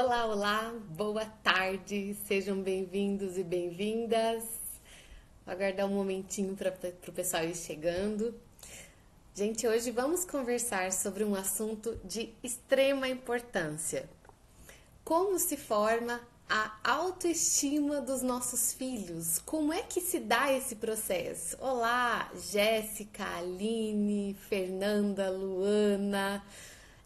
Olá, olá, boa tarde, sejam bem-vindos e bem-vindas. Vou aguardar um momentinho para o pessoal ir chegando. Gente, hoje vamos conversar sobre um assunto de extrema importância. Como se forma a autoestima dos nossos filhos? Como é que se dá esse processo? Olá, Jéssica, Aline, Fernanda, Luana,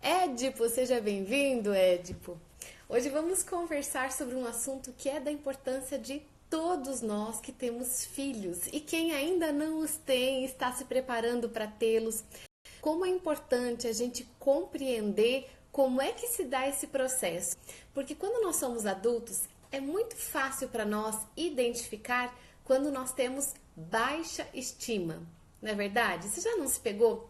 Édipo, seja bem-vindo, Édipo. Hoje vamos conversar sobre um assunto que é da importância de todos nós que temos filhos e quem ainda não os tem está se preparando para tê-los. Como é importante a gente compreender como é que se dá esse processo, porque quando nós somos adultos é muito fácil para nós identificar quando nós temos baixa estima, não é verdade? Você já não se pegou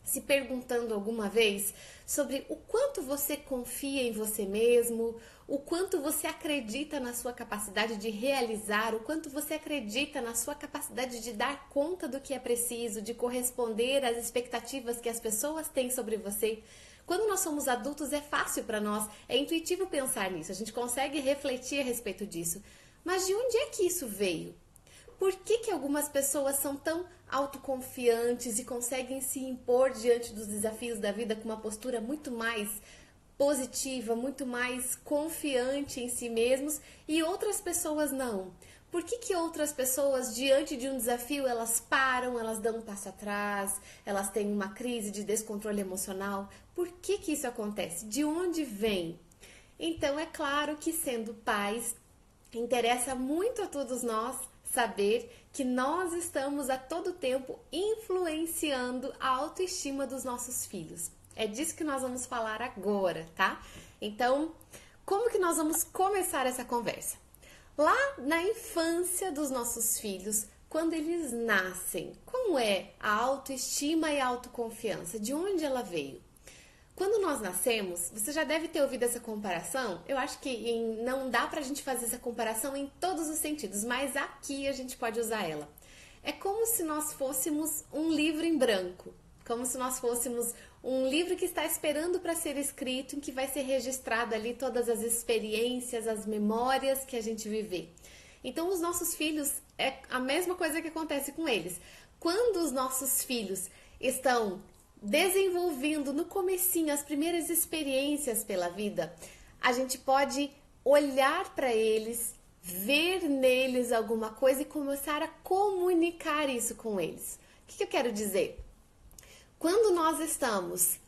se perguntando alguma vez sobre o quanto você confia em você mesmo, o quanto você acredita na sua capacidade de realizar, o quanto você acredita na sua capacidade de dar conta do que é preciso, de corresponder às expectativas que as pessoas têm sobre você. Quando nós somos adultos é fácil para nós, é intuitivo pensar nisso, a gente consegue refletir a respeito disso. Mas de onde é que isso veio? Por que algumas pessoas são tão autoconfiantes e conseguem se impor diante dos desafios da vida com uma postura muito mais positiva, muito mais confiante em si mesmos e outras pessoas não? Por que outras pessoas, diante de um desafio, elas param, elas dão um passo atrás, elas têm uma crise de descontrole emocional? Por que isso acontece? De onde vem? Então, é claro que sendo pais, interessa muito a todos nós saber que nós estamos a todo tempo influenciando a autoestima dos nossos filhos. É disso que nós vamos falar agora, tá? Então, como que nós vamos começar essa conversa? Lá na infância dos nossos filhos, quando eles nascem, como é a autoestima e a autoconfiança? De onde ela veio? Quando nós nascemos, você já deve ter ouvido essa comparação. Eu acho que não dá pra gente fazer essa comparação em todos os sentidos, mas aqui a gente pode usar ela. É como se nós fôssemos um livro em branco, como se nós fôssemos um livro que está esperando para ser escrito, em que vai ser registrado ali todas as experiências, as memórias que a gente viver. Então, os nossos filhos, é a mesma coisa que acontece com eles. Quando os nossos filhos estão desenvolvendo no comecinho as primeiras experiências pela vida, a gente pode olhar para eles, ver neles alguma coisa e começar a comunicar isso com eles. O que eu quero dizer? Quando nós estamos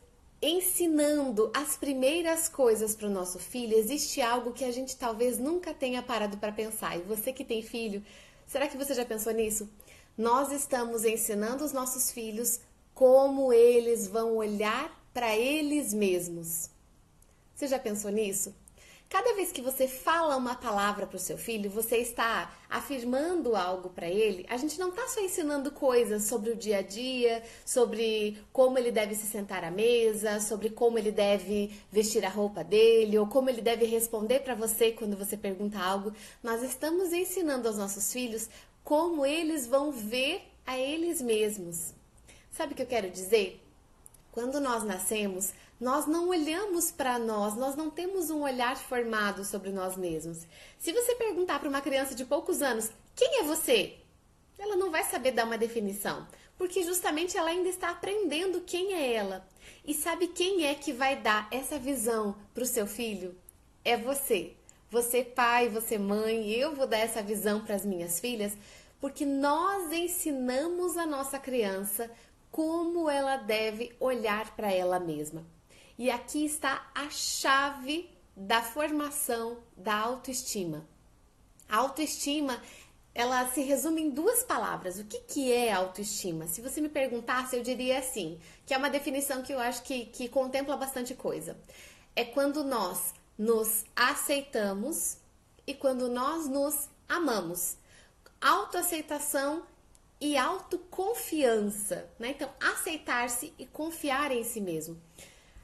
ensinando as primeiras coisas para o nosso filho, existe algo que a gente talvez nunca tenha parado para pensar. E você que tem filho, será que você já pensou nisso? Nós estamos ensinando os nossos filhos como eles vão olhar para eles mesmos. Você já pensou nisso? Cada vez que você fala uma palavra para o seu filho, você está afirmando algo para ele. A gente não está só ensinando coisas sobre o dia a dia, sobre como ele deve se sentar à mesa, sobre como ele deve vestir a roupa dele, ou como ele deve responder para você quando você pergunta algo. Nós estamos ensinando aos nossos filhos como eles vão ver a eles mesmos. Sabe o que eu quero dizer? Quando nós nascemos, nós não olhamos para nós não temos um olhar formado sobre nós mesmos. Se você perguntar para uma criança de poucos anos, quem é você? Ela não vai saber dar uma definição, porque justamente ela ainda está aprendendo quem é ela. E sabe quem é que vai dar essa visão para o seu filho? É você. Você pai, você mãe, eu vou dar essa visão para as minhas filhas, porque nós ensinamos a nossa criança como ela deve olhar para ela mesma. E aqui está a chave da formação da autoestima. A autoestima, ela se resume em duas palavras. O que é autoestima? Se você me perguntasse, eu diria assim, que é uma definição que eu acho que contempla bastante coisa. É quando nós nos aceitamos e quando nós nos amamos. Autoaceitação e autoconfiança, né? Então, aceitar-se e confiar em si mesmo.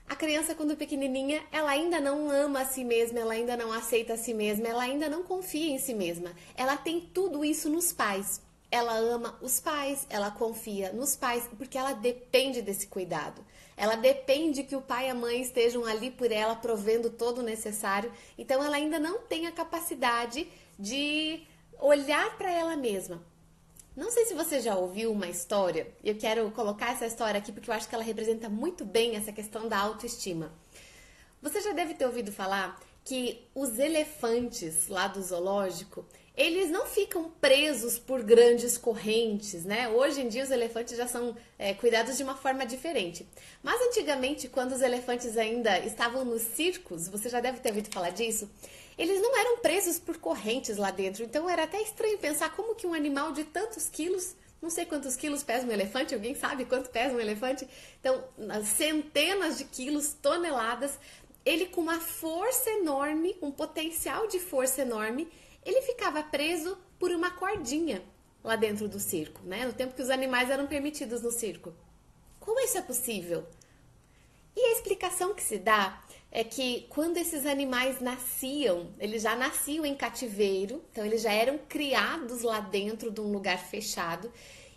A criança, quando pequenininha, ela ainda não ama a si mesma, ela ainda não aceita a si mesma, ela ainda não confia em si mesma. Ela tem tudo isso nos pais. Ela ama os pais, ela confia nos pais, porque ela depende desse cuidado. ela depende que o pai e a mãe estejam ali por ela, provendo todo o necessário. Então ela ainda não tem a capacidade de olhar para ela mesma. Não sei se você já ouviu uma história, eu quero colocar essa história aqui porque eu acho que ela representa muito bem essa questão da autoestima. Você já deve ter ouvido falar que os elefantes lá do zoológico, eles não ficam presos por grandes correntes, né? Hoje em dia os elefantes já são cuidados de uma forma diferente. Mas antigamente, quando os elefantes ainda estavam nos circos, você já deve ter ouvido falar disso, eles não eram presos por correntes lá dentro. Então era até estranho pensar como que um animal de tantos quilos, não sei quantos quilos pesa um elefante, alguém sabe quanto pesa um elefante? Então, centenas de quilos, toneladas, ele com uma força enorme, um potencial de força enorme, ele ficava preso por uma cordinha lá dentro do circo, né? No tempo que os animais eram permitidos no circo. Como isso é possível? E a explicação que se dá é que quando esses animais nasciam, eles já nasciam em cativeiro, então eles já eram criados lá dentro de um lugar fechado.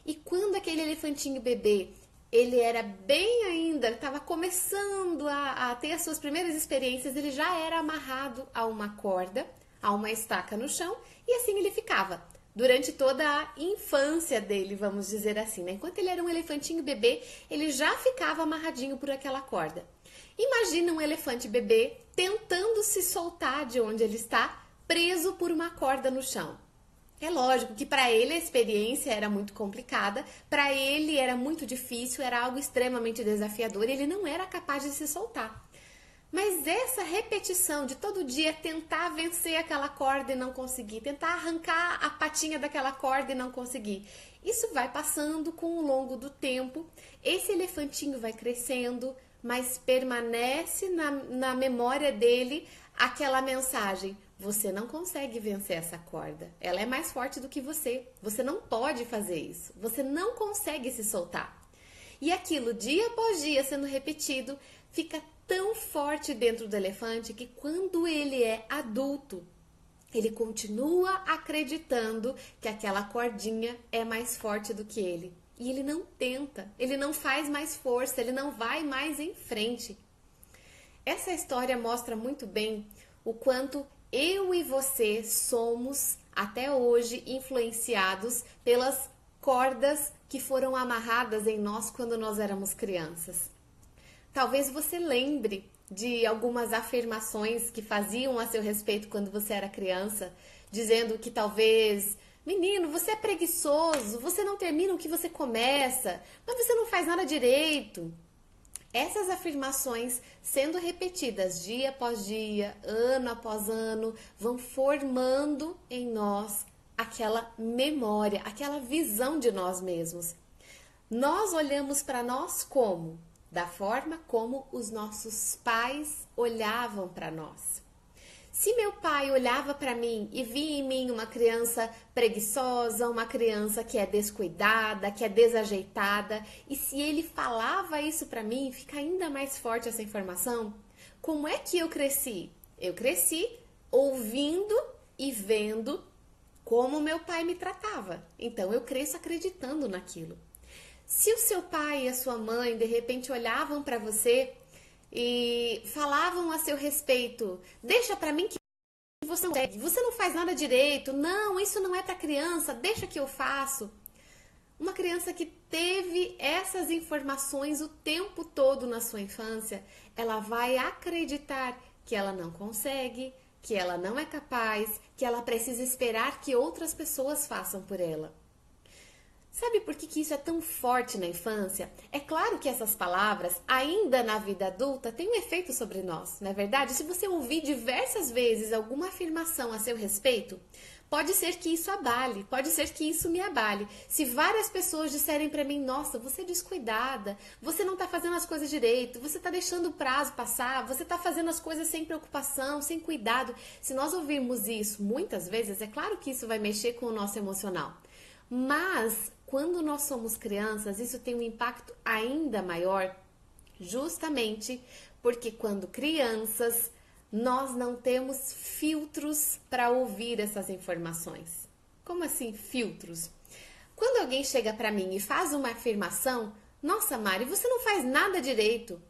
E quando aquele elefantinho bebê, ele era bem ainda, estava começando a ter as suas primeiras experiências, ele já era amarrado a uma corda, a uma estaca no chão, e assim ele ficava durante toda a infância dele, vamos dizer assim, né? Enquanto ele era um elefantinho bebê, ele já ficava amarradinho por aquela corda. Imagina um elefante bebê tentando se soltar de onde ele está, preso por uma corda no chão. É lógico que para ele a experiência era muito complicada, para ele era muito difícil, era algo extremamente desafiador e ele não era capaz de se soltar. Mas essa repetição de todo dia tentar vencer aquela corda e não conseguir, tentar arrancar a patinha daquela corda e não conseguir, isso vai passando com o longo do tempo, esse elefantinho vai crescendo, mas permanece na memória dele aquela mensagem: você não consegue vencer essa corda, ela é mais forte do que você não pode fazer isso, você não consegue se soltar. E aquilo, dia após dia, sendo repetido, fica tão forte dentro do elefante que quando ele é adulto, ele continua acreditando que aquela cordinha é mais forte do que ele. E ele não tenta, ele não faz mais força, ele não vai mais em frente. Essa história mostra muito bem o quanto eu e você somos, até hoje, influenciados pelas cordas que foram amarradas em nós quando nós éramos crianças. Talvez você lembre de algumas afirmações que faziam a seu respeito quando você era criança, dizendo que talvez: menino, você é preguiçoso, você não termina o que você começa, mas você não faz nada direito. Essas afirmações, sendo repetidas dia após dia, ano após ano, vão formando em nós aquela memória, aquela visão de nós mesmos. Nós olhamos para nós como? Da forma como os nossos pais olhavam para nós. Se meu pai olhava para mim e via em mim uma criança preguiçosa, uma criança que é descuidada, que é desajeitada, e se ele falava isso para mim, fica ainda mais forte essa informação. Como é que eu cresci? Eu cresci ouvindo e vendo como meu pai me tratava. Então eu cresço acreditando naquilo. Se o seu pai e a sua mãe de repente olhavam para você e falavam a seu respeito: deixa para mim que você não consegue, você não faz nada direito, não, isso não é para criança, deixa que eu faço. Uma criança que teve essas informações o tempo todo na sua infância, ela vai acreditar que ela não consegue, que ela não é capaz, que ela precisa esperar que outras pessoas façam por ela. Sabe por que isso é tão forte na infância? É claro que essas palavras, ainda na vida adulta, têm um efeito sobre nós, não é verdade? Se você ouvir diversas vezes alguma afirmação a seu respeito, pode ser que isso abale, pode ser que isso me abale. Se várias pessoas disserem para mim: nossa, você é descuidada, você não está fazendo as coisas direito, você está deixando o prazo passar, você está fazendo as coisas sem preocupação, sem cuidado. Se nós ouvirmos isso muitas vezes, é claro que isso vai mexer com o nosso emocional. Mas quando nós somos crianças, isso tem um impacto ainda maior, justamente porque quando crianças, nós não temos filtros para ouvir essas informações. Como assim filtros? Quando alguém chega para mim e faz uma afirmação, Nossa, Mari, você não faz nada direito.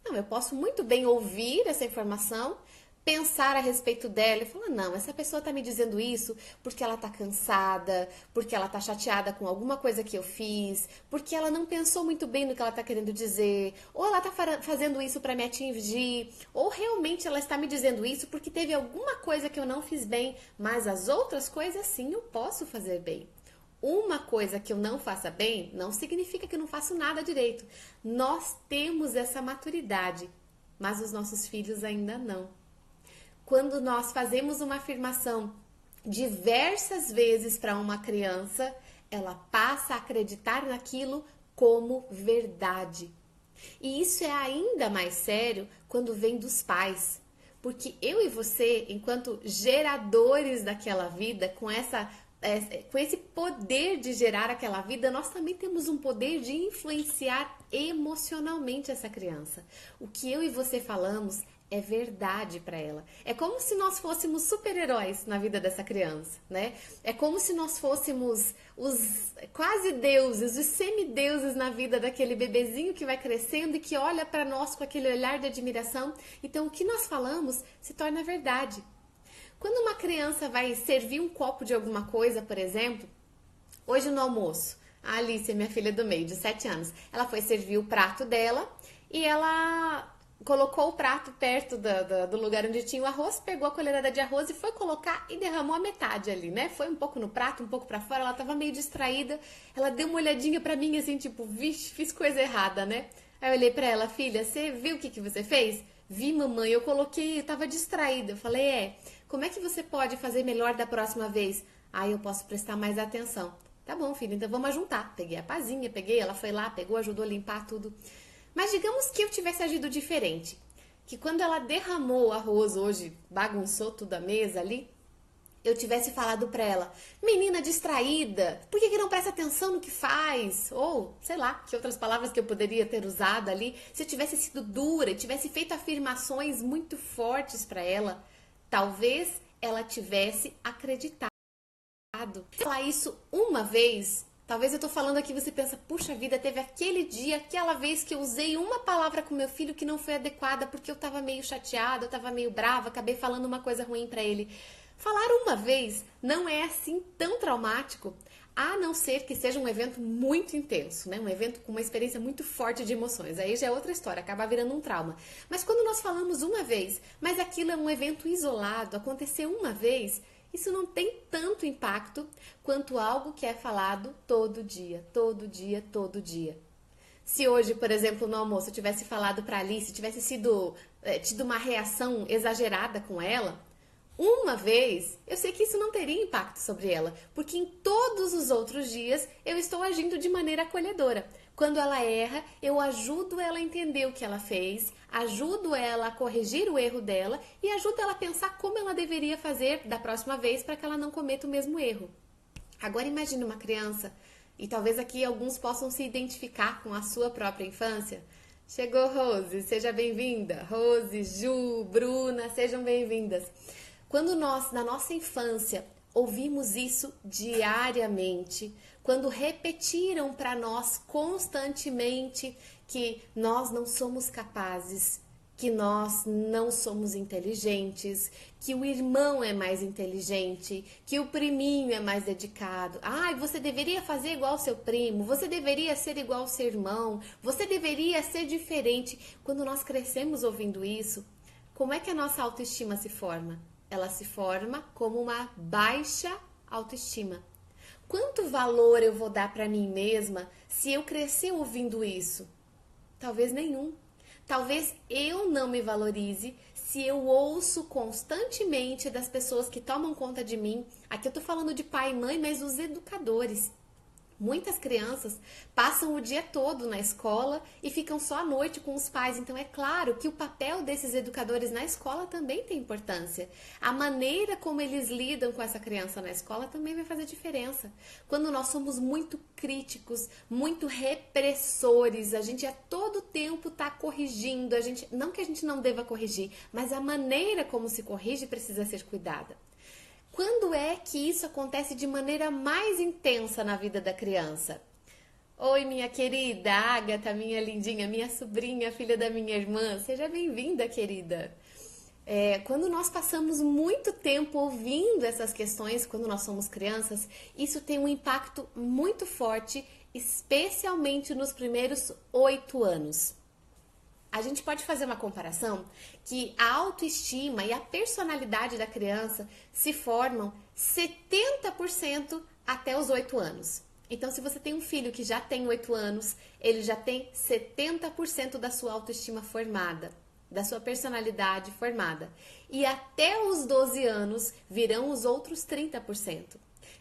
Não, eu posso muito bem ouvir essa informação, pensar a respeito dela e falar: não, essa pessoa está me dizendo isso porque ela está cansada, porque ela está chateada com alguma coisa que eu fiz, porque ela não pensou muito bem no que ela está querendo dizer, ou ela está fazendo isso para me atingir, ou realmente ela está me dizendo isso porque teve alguma coisa que eu não fiz bem, mas as outras coisas sim eu posso fazer bem. Uma coisa que eu não faça bem não significa que eu não faço nada direito. Nós temos essa maturidade, mas os nossos filhos ainda não. Quando nós fazemos uma afirmação diversas vezes para uma criança, ela passa a acreditar naquilo como verdade. E isso é ainda mais sério quando vem dos pais. Porque eu e você, enquanto geradores daquela vida, com esse poder de gerar aquela vida, nós também temos um poder de influenciar emocionalmente essa criança. O que eu e você falamos é verdade para ela. É como se nós fôssemos super-heróis na vida dessa criança, né? É como se nós fôssemos os quase deuses, os semideuses na vida daquele bebezinho que vai crescendo e que olha para nós com aquele olhar de admiração. Então, o que nós falamos se torna verdade. Quando uma criança vai servir um copo de alguma coisa, por exemplo, hoje no almoço, a Alice, minha filha do meio, de 7 anos, ela foi servir o prato dela e ela colocou o prato perto do lugar onde tinha o arroz, pegou a colherada de arroz e foi colocar e derramou a metade ali, né? Foi um pouco no prato, um pouco pra fora, ela tava meio distraída, ela deu uma olhadinha pra mim assim, tipo, vixe, fiz coisa errada, né? Aí eu olhei pra ela: filha, você viu o que você fez? Vi, mamãe, eu coloquei, eu tava distraída. Eu falei: como é que você pode fazer melhor da próxima vez? Eu posso prestar mais atenção. Tá bom, filha, então vamos juntar. Peguei a pazinha, ela foi lá, pegou, ajudou a limpar tudo. Mas digamos que eu tivesse agido diferente. Que quando ela derramou o arroz hoje, bagunçou tudo a mesa ali, eu tivesse falado pra ela: menina distraída, por que não presta atenção no que faz? Ou, sei lá, que outras palavras que eu poderia ter usado ali. Se eu tivesse sido dura e tivesse feito afirmações muito fortes pra ela, talvez ela tivesse acreditado. Falar isso uma vez, talvez eu tô falando aqui, você pensa: puxa vida, teve aquele dia, aquela vez que eu usei uma palavra com meu filho que não foi adequada porque eu tava meio chateada, eu tava meio brava, acabei falando uma coisa ruim pra ele. Falar uma vez não é assim tão traumático, a não ser que seja um evento muito intenso, né? Um evento com uma experiência muito forte de emoções. Aí já é outra história, acaba virando um trauma. Mas quando nós falamos uma vez, mas aquilo é um evento isolado, aconteceu uma vez, isso não tem tanto impacto quanto algo que é falado todo dia, todo dia, todo dia. Se hoje, por exemplo, no almoço eu tivesse falado para Alice, tivesse tido uma reação exagerada com ela, uma vez, eu sei que isso não teria impacto sobre ela, porque em todos os outros dias eu estou agindo de maneira acolhedora. Quando ela erra, eu ajudo ela a entender o que ela fez, ajudo ela a corrigir o erro dela e ajudo ela a pensar como ela deveria fazer da próxima vez para que ela não cometa o mesmo erro. Agora imagine uma criança, e talvez aqui alguns possam se identificar com a sua própria infância. Chegou Rose, seja bem-vinda. Rose, Ju, Bruna, sejam bem-vindas. Quando nós, na nossa infância, ouvimos isso diariamente, quando repetiram para nós constantemente que nós não somos capazes, que nós não somos inteligentes, que o irmão é mais inteligente, que o priminho é mais dedicado. Você deveria fazer igual ao seu primo, você deveria ser igual ao seu irmão, você deveria ser diferente. Quando nós crescemos ouvindo isso, como é que a nossa autoestima se forma? Ela se forma como uma baixa autoestima. Quanto valor eu vou dar para mim mesma se eu crescer ouvindo isso? Talvez nenhum. Talvez eu não me valorize se eu ouço constantemente das pessoas que tomam conta de mim. Aqui eu tô falando de pai e mãe, mas os educadores. Muitas crianças passam o dia todo na escola e ficam só à noite com os pais. Então é claro que o papel desses educadores na escola também tem importância. A maneira como eles lidam com essa criança na escola também vai fazer diferença. Quando nós somos muito críticos, muito repressores, a gente a todo tempo está corrigindo. Não que a gente não deva corrigir, mas a maneira como se corrige precisa ser cuidada. Quando é que isso acontece de maneira mais intensa na vida da criança? Oi, minha querida Agatha, minha lindinha, minha sobrinha, filha da minha irmã. Seja bem-vinda, querida. Quando nós passamos muito tempo ouvindo essas questões, quando nós somos crianças, isso tem um impacto muito forte, especialmente nos primeiros 8 anos. A gente pode fazer uma comparação que a autoestima e a personalidade da criança se formam 70% até os 8 anos. Então, se você tem um filho que já tem 8 anos, ele já tem 70% da sua autoestima formada, da sua personalidade formada. E até os 12 anos virão os outros 30%.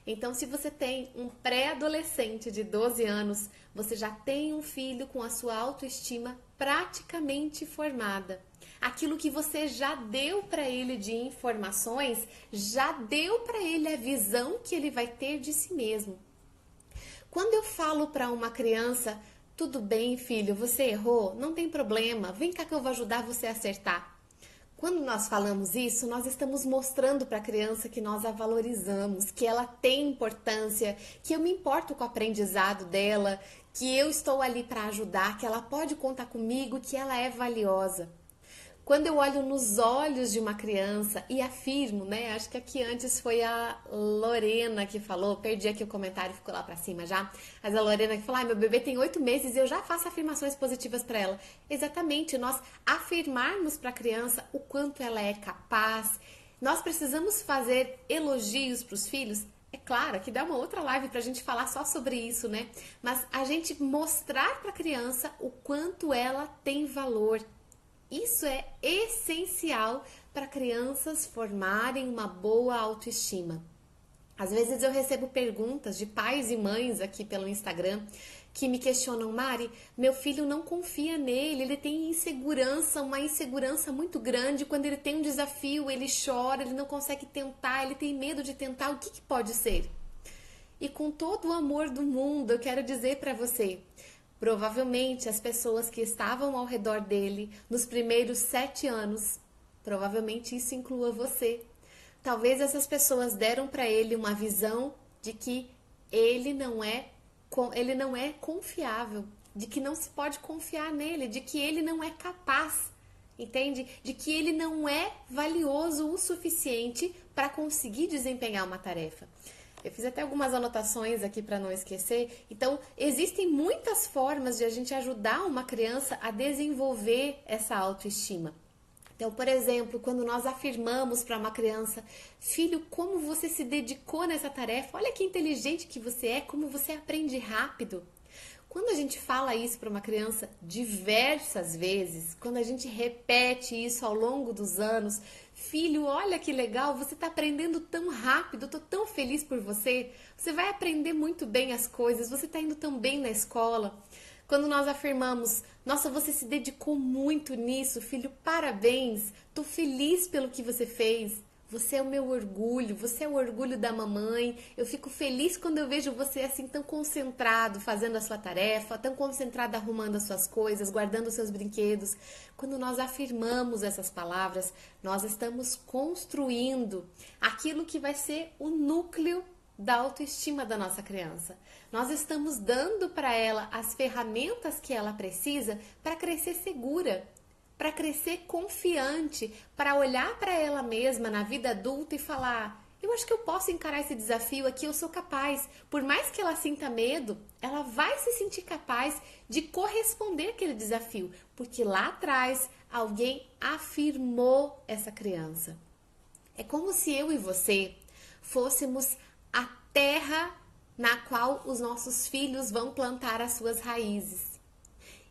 Então, se você tem um pré-adolescente de 12 anos, você já tem um filho com a sua autoestima praticamente formada. Aquilo que você já deu para ele de informações, já deu para ele a visão que ele vai ter de si mesmo. Quando eu falo para uma criança, tudo bem, filho, você errou, não tem problema, vem cá que eu vou ajudar você a acertar. Quando nós falamos isso, nós estamos mostrando para a criança que nós a valorizamos, que ela tem importância, que eu me importo com o aprendizado dela, que eu estou ali para ajudar, que ela pode contar comigo, que ela é valiosa. Quando eu olho nos olhos de uma criança e afirmo, né? Acho que aqui antes foi a Lorena que falou, perdi aqui o comentário, ficou lá pra cima já. Mas a Lorena que falou, meu bebê tem 8 meses e eu já faço afirmações positivas para ela. Exatamente, nós afirmarmos para a criança o quanto ela é capaz. Nós precisamos fazer elogios para os filhos. É claro que dá uma outra live pra gente falar só sobre isso, né? Mas a gente mostrar para a criança o quanto ela tem valor. Isso é essencial para crianças formarem uma boa autoestima. Às vezes eu recebo perguntas de pais e mães aqui pelo Instagram que me questionam, Mari, meu filho não confia nele, ele tem insegurança, uma insegurança muito grande, quando ele tem um desafio, ele chora, ele não consegue tentar, ele tem medo de tentar, o que pode ser? E com todo o amor do mundo, eu quero dizer para você, provavelmente as pessoas que estavam ao redor dele nos primeiros 7 anos, provavelmente isso inclua você. Talvez essas pessoas deram para ele uma visão de que ele não é confiável, de que não se pode confiar nele, de que ele não é capaz, entende? De que ele não é valioso o suficiente para conseguir desempenhar uma tarefa. Eu fiz até algumas anotações aqui para não esquecer. Então, existem muitas formas de a gente ajudar uma criança a desenvolver essa autoestima. Então, por exemplo, quando nós afirmamos para uma criança, filho, como você se dedicou nessa tarefa, olha que inteligente que você é, como você aprende rápido. Quando a gente fala isso para uma criança diversas vezes, quando a gente repete isso ao longo dos anos, filho, olha que legal, você está aprendendo tão rápido, eu estou tão feliz por você, você vai aprender muito bem as coisas, você está indo tão bem na escola. Quando nós afirmamos, nossa, você se dedicou muito nisso, filho, parabéns, estou feliz pelo que você fez. Você é o meu orgulho, você é o orgulho da mamãe. Eu fico feliz quando eu vejo você assim tão concentrado fazendo a sua tarefa, tão concentrado arrumando as suas coisas, guardando os seus brinquedos. Quando nós afirmamos essas palavras, nós estamos construindo aquilo que vai ser o núcleo da autoestima da nossa criança. Nós estamos dando para ela as ferramentas que ela precisa para crescer segura, para crescer confiante, para olhar para ela mesma na vida adulta e falar, eu acho que eu posso encarar esse desafio aqui, eu sou capaz. Por mais que ela sinta medo, ela vai se sentir capaz de corresponder àquele desafio, porque lá atrás alguém afirmou essa criança. É como se eu e você fôssemos a terra na qual os nossos filhos vão plantar as suas raízes.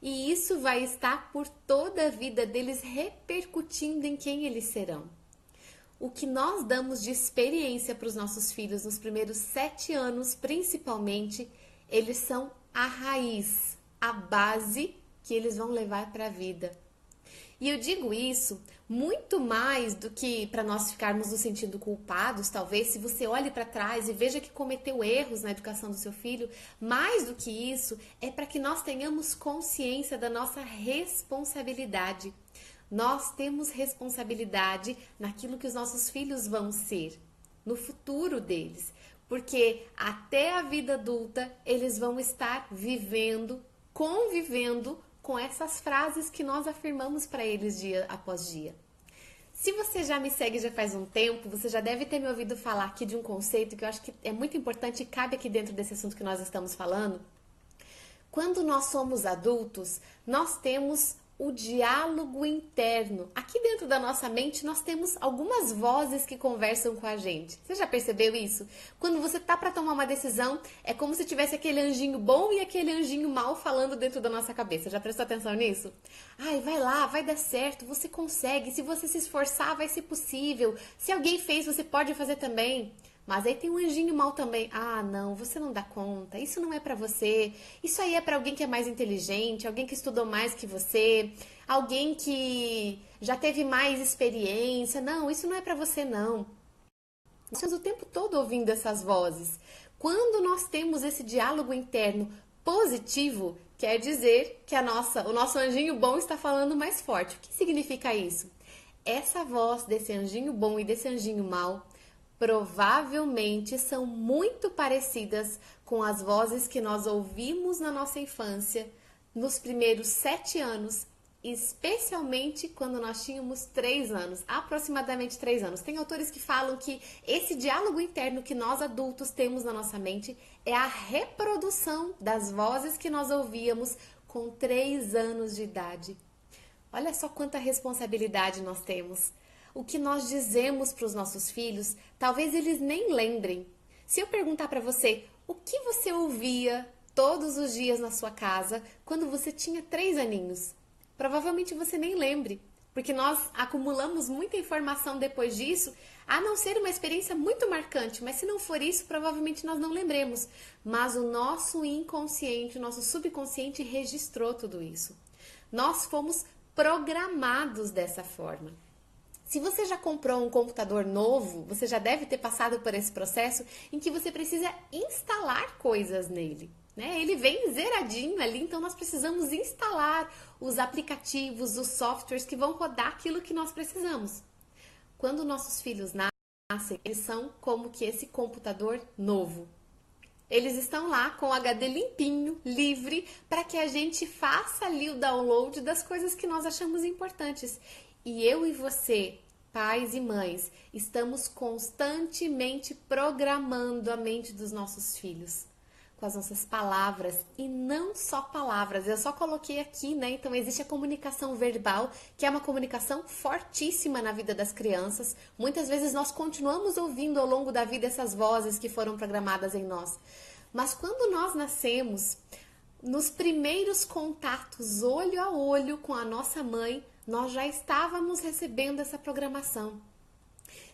E isso vai estar por toda a vida deles repercutindo em quem eles serão. O que nós damos de experiência para os nossos filhos nos primeiros 7 anos, principalmente, eles são a raiz, a base que eles vão levar para a vida. E eu digo isso muito mais do que para nós ficarmos no sentido culpados, talvez, se você olhe para trás e veja que cometeu erros na educação do seu filho, mais do que isso, é para que nós tenhamos consciência da nossa responsabilidade. Nós temos responsabilidade naquilo que os nossos filhos vão ser, no futuro deles. porque até a vida adulta eles vão estar vivendo, convivendo com essas frases que nós afirmamos para eles dia após dia. Se você já me segue já faz um tempo, você já deve ter me ouvido falar aqui de um conceito que eu acho que é muito importante e cabe aqui dentro desse assunto que nós estamos falando. Quando nós somos adultos, nós temos o diálogo interno. Aqui dentro da nossa mente, nós temos algumas vozes que conversam com a gente. Você já percebeu isso? Quando você tá para tomar uma decisão, é como se tivesse aquele anjinho bom e aquele anjinho mau falando dentro da nossa cabeça. Já prestou atenção nisso? Ai, vai lá, vai dar certo, você consegue. Se você se esforçar, vai ser possível. Se alguém fez, você pode fazer também. Mas aí tem um anjinho mal também. Ah, não, você não dá conta. Isso não é pra você. Isso aí é pra alguém que é mais inteligente, alguém que estudou mais que você, alguém que já teve mais experiência. Não, isso não é pra você não. Nós estamos o tempo todo ouvindo essas vozes. Quando nós temos esse diálogo interno positivo, quer dizer que o nosso anjinho bom está falando mais forte. O que significa isso? Essa voz desse anjinho bom e desse anjinho mau provavelmente são muito parecidas com as vozes que nós ouvimos na nossa infância, nos primeiros 7 anos, especialmente quando nós tínhamos 3 anos, aproximadamente 3 anos. Tem autores que falam que esse diálogo interno que nós adultos temos na nossa mente é a reprodução das vozes que nós ouvíamos com 3 anos de idade. Olha só quanta responsabilidade nós temos. O que nós dizemos para os nossos filhos, talvez eles nem lembrem. Se eu perguntar para você, o que você ouvia todos os dias na sua casa quando você tinha 3 aninhos? Provavelmente você nem lembre, porque nós acumulamos muita informação depois disso, a não ser uma experiência muito marcante, mas se não for isso, provavelmente nós não lembremos. Mas o nosso inconsciente, o nosso subconsciente registrou tudo isso. Nós fomos programados dessa forma. Se você já comprou um computador novo, você já deve ter passado por esse processo em que você precisa instalar coisas nele, né? Ele vem zeradinho ali, então nós precisamos instalar os aplicativos, os softwares que vão rodar aquilo que nós precisamos. Quando nossos filhos nascem, eles são como que esse computador novo. Eles estão lá com o HD limpinho, livre, para que a gente faça ali o download das coisas que nós achamos importantes. E eu e você, pais e mães, estamos constantemente programando a mente dos nossos filhos com as nossas palavras, e não só palavras, eu só coloquei aqui, né? Então existe a comunicação verbal, que é uma comunicação fortíssima na vida das crianças. Muitas vezes nós continuamos ouvindo ao longo da vida essas vozes que foram programadas em nós. Mas quando nós nascemos, nos primeiros contatos olho a olho com a nossa mãe, nós já estávamos recebendo essa programação.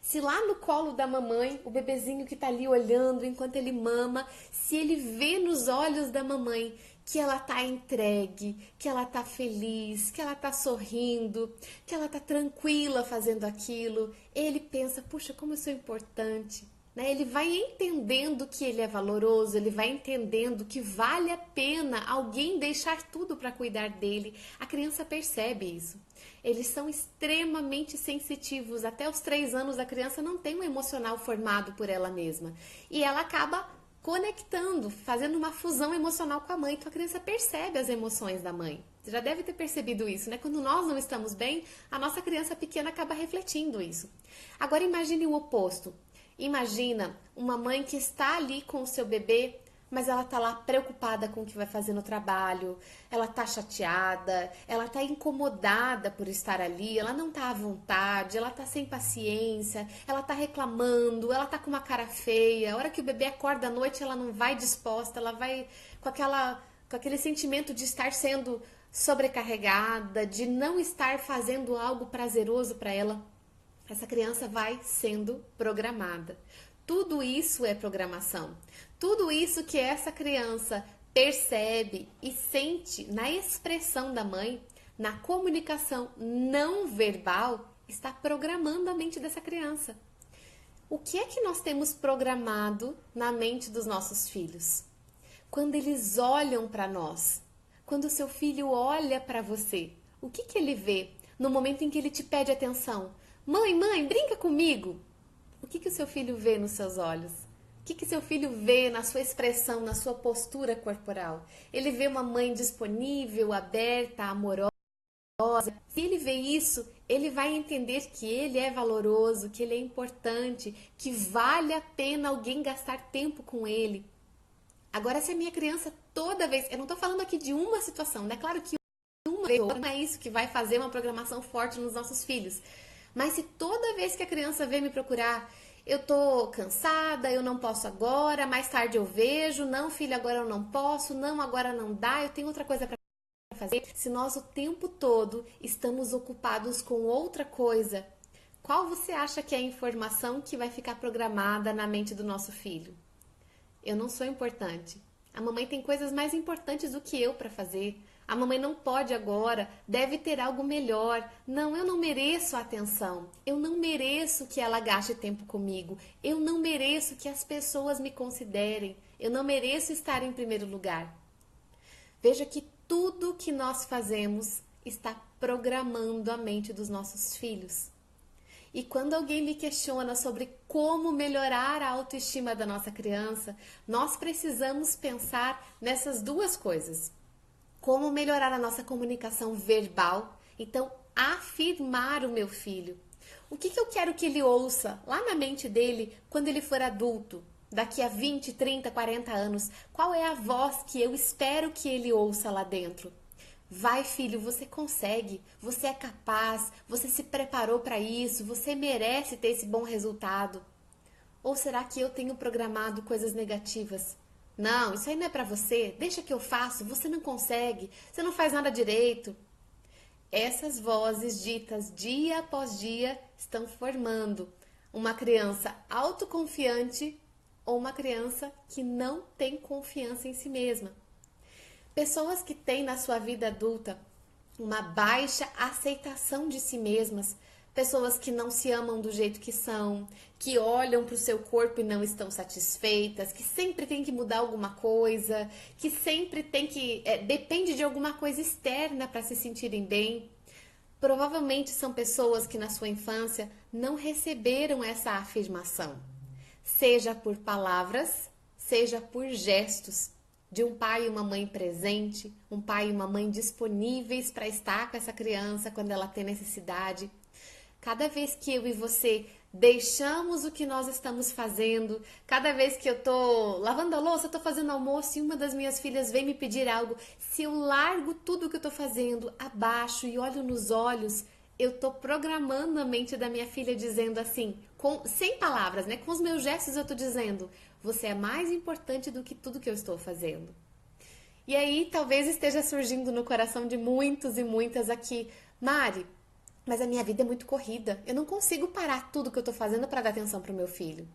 Se lá no colo da mamãe, o bebezinho que está ali olhando enquanto ele mama, se ele vê nos olhos da mamãe que ela está entregue, que ela está feliz, que ela está sorrindo, que ela está tranquila fazendo aquilo, ele pensa, puxa, como eu sou importante. Ele vai entendendo que ele é valoroso, ele vai entendendo que vale a pena alguém deixar tudo para cuidar dele. A criança percebe isso. Eles são extremamente sensitivos. Até os 3 anos a criança não tem um emocional formado por ela mesma. E ela acaba conectando, fazendo uma fusão emocional com a mãe. Então a criança percebe as emoções da mãe. Você já deve ter percebido isso, né? Quando nós não estamos bem, a nossa criança pequena acaba refletindo isso. Agora imagine o oposto. Imagina uma mãe que está ali com o seu bebê, mas ela está lá preocupada com o que vai fazer no trabalho, ela está chateada, ela está incomodada por estar ali, ela não está à vontade, ela está sem paciência, ela está reclamando, ela está com uma cara feia. A hora que o bebê acorda à noite, ela não vai disposta, ela vai com aquele sentimento de estar sendo sobrecarregada, de não estar fazendo algo prazeroso para ela. Essa criança vai sendo programada. Tudo isso é programação. Tudo isso que essa criança percebe e sente na expressão da mãe, na comunicação não verbal, está programando a mente dessa criança. O que é que nós temos programado na mente dos nossos filhos? Quando eles olham para nós, quando o seu filho olha para você, o que ele vê no momento em que ele te pede atenção? Mãe, brinca comigo. O que o seu filho vê nos seus olhos? que seu filho vê na sua expressão, na sua postura corporal? Ele vê uma mãe disponível, aberta, amorosa? Se ele vê isso, ele vai entender que ele é valoroso, que ele é importante, que vale a pena alguém gastar tempo com ele. Agora, se a minha criança toda vez... Eu não estou falando aqui de uma situação, né? Claro que uma vez não é isso que vai fazer uma programação forte nos nossos filhos. Mas se toda vez que a criança vem me procurar, eu tô cansada, eu não posso agora, mais tarde eu vejo, não, filho, agora eu não posso, não, agora não dá, eu tenho outra coisa para fazer. Se nós o tempo todo estamos ocupados com outra coisa, qual você acha que é a informação que vai ficar programada na mente do nosso filho? Eu não sou importante. A mamãe tem coisas mais importantes do que eu para fazer. A mamãe não pode agora, deve ter algo melhor. Não, eu não mereço a atenção. Eu não mereço que ela gaste tempo comigo. Eu não mereço que as pessoas me considerem. Eu não mereço estar em primeiro lugar. Veja que tudo que nós fazemos está programando a mente dos nossos filhos. E quando alguém me questiona sobre como melhorar a autoestima da nossa criança, nós precisamos pensar nessas duas coisas. Como melhorar a nossa comunicação verbal, então afirmar o meu filho. O que eu quero que ele ouça lá na mente dele quando ele for adulto? Daqui a 20, 30, 40 anos, qual é a voz que eu espero que ele ouça lá dentro? Vai, filho, você consegue, você é capaz, você se preparou para isso, você merece ter esse bom resultado. Ou será que eu tenho programado coisas negativas? Não, isso aí não é para você, deixa que eu faço, você não consegue, você não faz nada direito. Essas vozes ditas dia após dia estão formando uma criança autoconfiante ou uma criança que não tem confiança em si mesma. Pessoas que têm na sua vida adulta uma baixa aceitação de si mesmas, pessoas que não se amam do jeito que são, que olham para o seu corpo e não estão satisfeitas, que sempre tem que mudar alguma coisa, que sempre tem que depende de alguma coisa externa para se sentirem bem. Provavelmente são pessoas que na sua infância não receberam essa afirmação, seja por palavras, seja por gestos, de um pai e uma mãe presente, um pai e uma mãe disponíveis para estar com essa criança quando ela tem necessidade. Cada vez que eu e você deixamos o que nós estamos fazendo, cada vez que eu tô lavando a louça, tô fazendo almoço e uma das minhas filhas vem me pedir algo, se eu largo tudo o que eu tô fazendo, abaixo e olho nos olhos, eu tô programando a mente da minha filha dizendo assim, sem palavras, né? Com os meus gestos eu tô dizendo, você é mais importante do que tudo que eu estou fazendo. E aí talvez esteja surgindo no coração de muitos e muitas aqui, Mari, mas a minha vida é muito corrida, eu não consigo parar tudo que eu estou fazendo para dar atenção para o meu filho.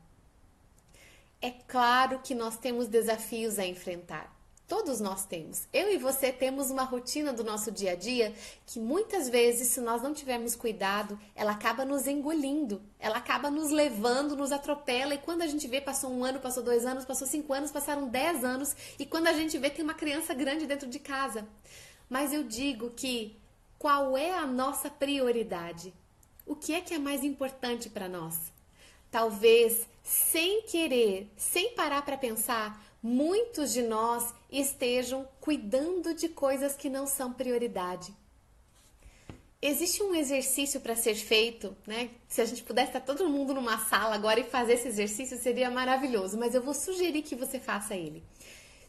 É claro que nós temos desafios a enfrentar. Todos nós temos. Eu e você temos uma rotina do nosso dia a dia que muitas vezes, se nós não tivermos cuidado, ela acaba nos engolindo, ela acaba nos levando, nos atropela e quando a gente vê, passou 1 ano, passou 2 anos, passou 5 anos, passaram 10 anos e quando a gente vê, tem uma criança grande dentro de casa. Mas eu digo que qual é a nossa prioridade? O que é mais importante para nós? Talvez, sem querer, sem parar para pensar, muitos de nós estejam cuidando de coisas que não são prioridade. Existe um exercício para ser feito, né? Se a gente pudesse estar todo mundo numa sala agora e fazer esse exercício, seria maravilhoso, mas eu vou sugerir que você faça ele.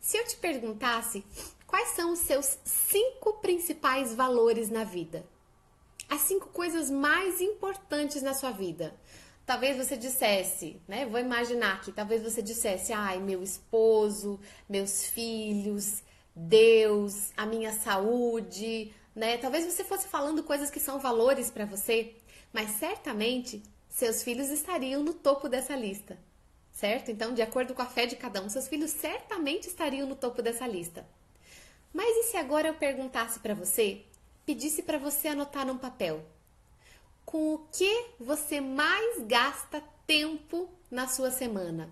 Se eu te perguntasse quais são os seus 5 principais valores na vida, as 5 coisas mais importantes na sua vida, talvez você dissesse, né? Vou imaginar aqui, talvez você dissesse, ai, meu esposo, meus filhos, Deus, a minha saúde, né? Talvez você fosse falando coisas que são valores para você, mas certamente seus filhos estariam no topo dessa lista, certo? Então, de acordo com a fé de cada um, seus filhos certamente estariam no topo dessa lista. Mas e se agora eu perguntasse para você, pedisse para você anotar num papel? Com o que você mais gasta tempo na sua semana?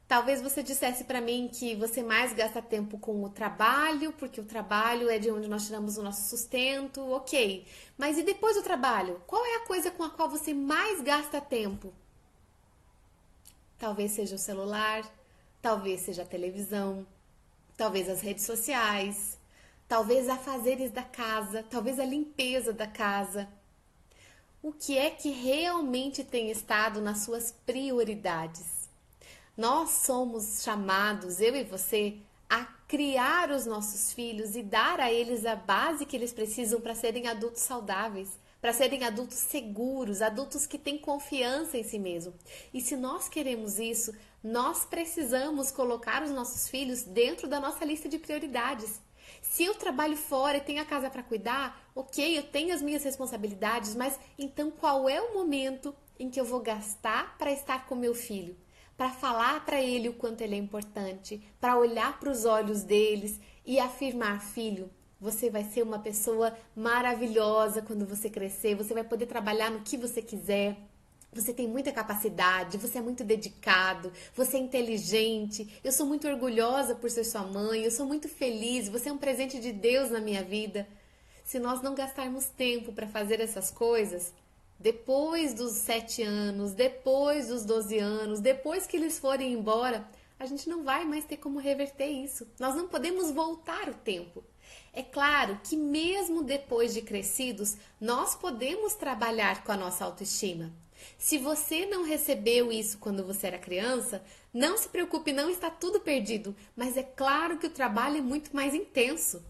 Talvez você dissesse para mim que você mais gasta tempo com o trabalho, porque o trabalho é de onde nós tiramos o nosso sustento, ok. Mas e depois do trabalho? Qual é a coisa com a qual você mais gasta tempo? Talvez seja o celular, talvez seja a televisão, talvez as redes sociais, talvez afazeres da casa, talvez a limpeza da casa. O que é que realmente tem estado nas suas prioridades? Nós somos chamados, eu e você, a criar os nossos filhos e dar a eles a base que eles precisam para serem adultos saudáveis, para serem adultos seguros, adultos que têm confiança em si mesmo. E se nós queremos isso, nós precisamos colocar os nossos filhos dentro da nossa lista de prioridades. Se eu trabalho fora e tenho a casa para cuidar, ok, eu tenho as minhas responsabilidades, mas então qual é o momento em que eu vou gastar para estar com meu filho? Para falar para ele o quanto ele é importante, para olhar para os olhos deles e afirmar: filho, você vai ser uma pessoa maravilhosa quando você crescer, você vai poder trabalhar no que você quiser. Você tem muita capacidade, você é muito dedicado, você é inteligente, eu sou muito orgulhosa por ser sua mãe, eu sou muito feliz, você é um presente de Deus na minha vida. Se nós não gastarmos tempo para fazer essas coisas, depois dos 7 anos, depois dos 12 anos, depois que eles forem embora, a gente não vai mais ter como reverter isso. Nós não podemos voltar o tempo. É claro que mesmo depois de crescidos, nós podemos trabalhar com a nossa autoestima. Se você não recebeu isso quando você era criança, não se preocupe, não está tudo perdido, mas é claro que o trabalho é muito mais intenso.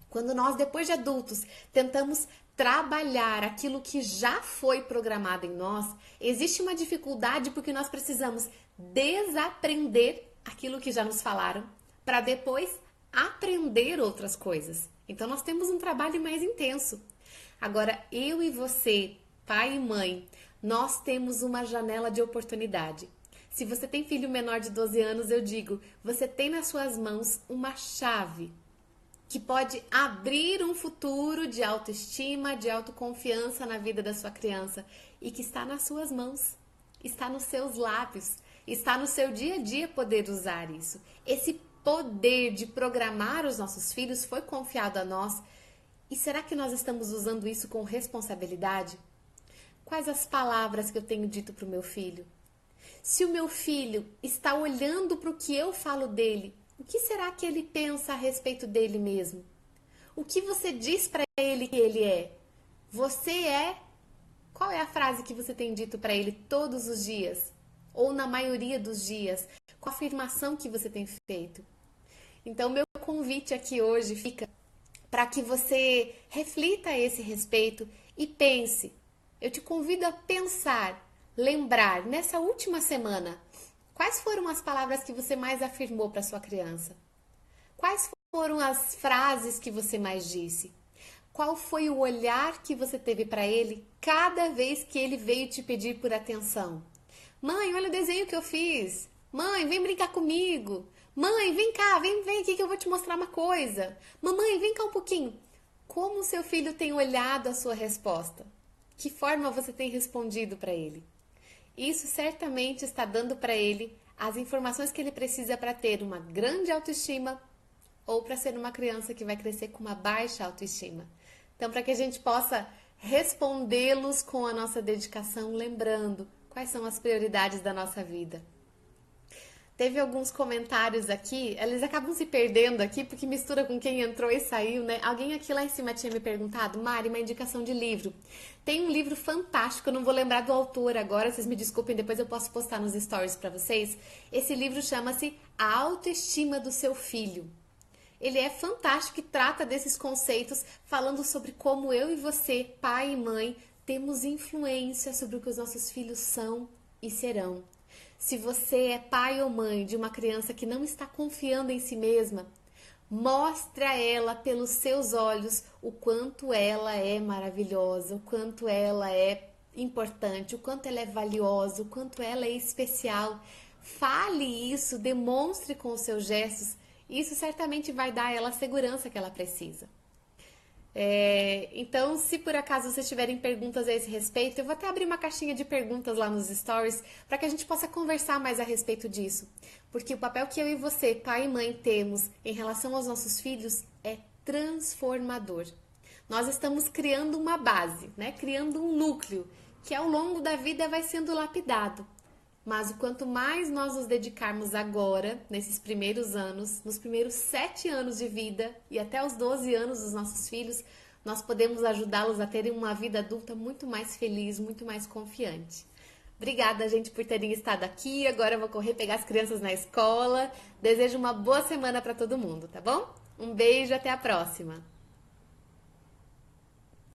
Quando nós, depois de adultos, tentamos trabalhar aquilo que já foi programado em nós, existe uma dificuldade porque nós precisamos desaprender aquilo que já nos falaram para depois aprender outras coisas. Então nós temos um trabalho mais intenso. Agora, eu e você, pai e mãe, nós temos uma janela de oportunidade. Se você tem filho menor de 12 anos, eu digo, você tem nas suas mãos uma chave que pode abrir um futuro de autoestima, de autoconfiança na vida da sua criança e que está nas suas mãos, está nos seus lábios, está no seu dia a dia poder usar isso. Esse poder de programar os nossos filhos foi confiado a nós. E será que nós estamos usando isso com responsabilidade? Quais as palavras que eu tenho dito para o meu filho? Se o meu filho está olhando para o que eu falo dele, o que será que ele pensa a respeito dele mesmo? O que você diz para ele que ele é? Você é? Qual é a frase que você tem dito para ele todos os dias? Ou na maioria dos dias? Qual a afirmação que você tem feito? Então, meu convite aqui hoje fica para que você reflita a esse respeito e pense. Eu te convido a pensar, lembrar, nessa última semana, quais foram as palavras que você mais afirmou para sua criança? Quais foram as frases que você mais disse? Qual foi o olhar que você teve para ele cada vez que ele veio te pedir por atenção? Mãe, olha o desenho que eu fiz. Mãe, vem brincar comigo. Mãe, vem cá, vem aqui que eu vou te mostrar uma coisa. Mamãe, vem cá um pouquinho. Como o seu filho tem olhado a sua resposta? Que forma você tem respondido para ele? Isso certamente está dando para ele as informações que ele precisa para ter uma grande autoestima ou para ser uma criança que vai crescer com uma baixa autoestima. Então, para que a gente possa respondê-los com a nossa dedicação, lembrando quais são as prioridades da nossa vida. Teve alguns comentários aqui, eles acabam se perdendo aqui porque mistura com quem entrou e saiu, né? Alguém aqui lá em cima tinha me perguntado, Mari, uma indicação de livro. Tem um livro fantástico, eu não vou lembrar do autor agora, vocês me desculpem, depois eu posso postar nos stories para vocês. Esse livro chama-se A Autoestima do Seu Filho. Ele é fantástico e trata desses conceitos, falando sobre como eu e você, pai e mãe, temos influência sobre o que os nossos filhos são e serão. Se você é pai ou mãe de uma criança que não está confiando em si mesma, mostre a ela pelos seus olhos o quanto ela é maravilhosa, o quanto ela é importante, o quanto ela é valiosa, o quanto ela é especial. Fale isso, demonstre com os seus gestos. Isso certamente vai dar a ela a segurança que ela precisa. Então, se por acaso vocês tiverem perguntas a esse respeito, eu vou até abrir uma caixinha de perguntas lá nos stories para que a gente possa conversar mais a respeito disso. Porque o papel que eu e você, pai e mãe, temos em relação aos nossos filhos é transformador. Nós estamos criando uma base, né? Criando um núcleo que ao longo da vida vai sendo lapidado. mas o quanto mais nós nos dedicarmos agora, nesses primeiros anos, nos primeiros 7 anos de vida e até os 12 anos dos nossos filhos, nós podemos ajudá-los a terem uma vida adulta muito mais feliz, muito mais confiante. Obrigada, gente, por terem estado aqui. Agora eu vou correr pegar as crianças na escola. Desejo uma boa semana para todo mundo, tá bom? Um beijo, até a próxima!